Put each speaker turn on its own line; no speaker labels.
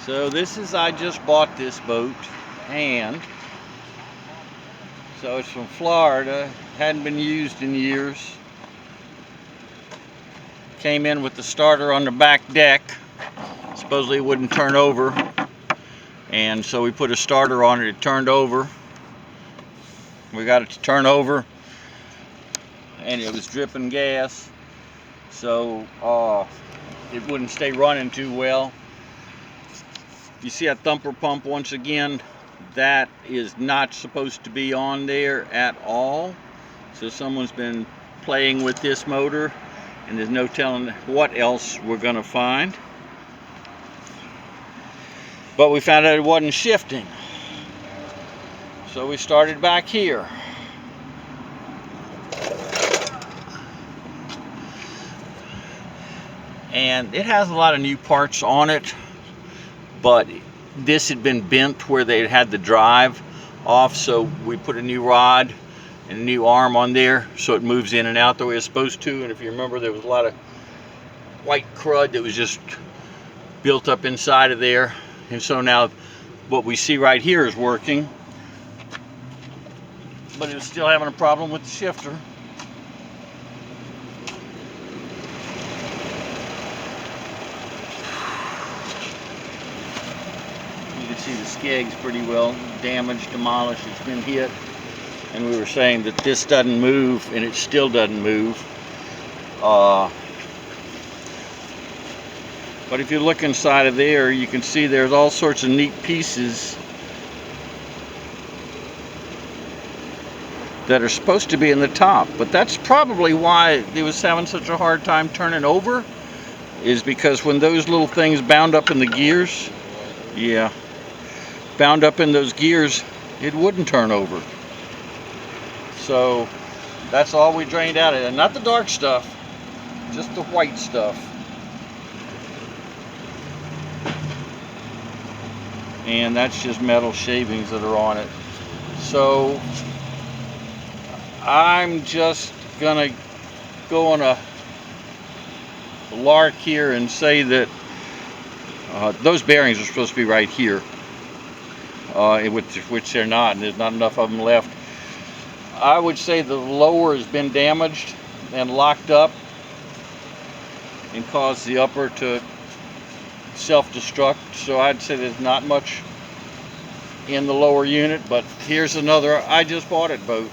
So this is, I just bought this boat, and so it's from Florida, hadn't been used in years. Came in with the starter on the back deck, supposedly it wouldn't turn over, and so we put a starter on it, it turned over. We got it to turn over, and it was dripping gas, so it wouldn't stay running too well. You see that thumper pump once again, that is not supposed to be on there at all. So someone's been playing with this motor, and there's no telling what else we're gonna find. But we found out it wasn't shifting. So we started back here. And it has a lot of new parts on it, but this had been bent where they had the drive off, so we put a new rod and a new arm on there so it moves in and out the way it's supposed to. And if you remember, there was a lot of white crud that was just built up inside of there, and so now what we see right here is working, but it was still having a problem with the shifter. See the skeg's pretty well damaged, demolished, it's been hit, and we were saying that this doesn't move, and it still doesn't move. But if you look inside of there, you can see there's all sorts of neat pieces that are supposed to be in the top, but that's probably why it was having such a hard time turning over, is because when those little things bound up in the gears, bound up in those gears, it wouldn't turn over. So that's all we drained out of it, and not the dark stuff, just the white stuff. And that's just metal shavings that are on it. So I'm just gonna go on a lark here and say that those bearings are supposed to be right here. Which they're not, and there's not enough of them left. I would say the lower has been damaged and locked up and caused the upper to self-destruct, so I'd say there's not much in the lower unit. But here's another I just bought it boat.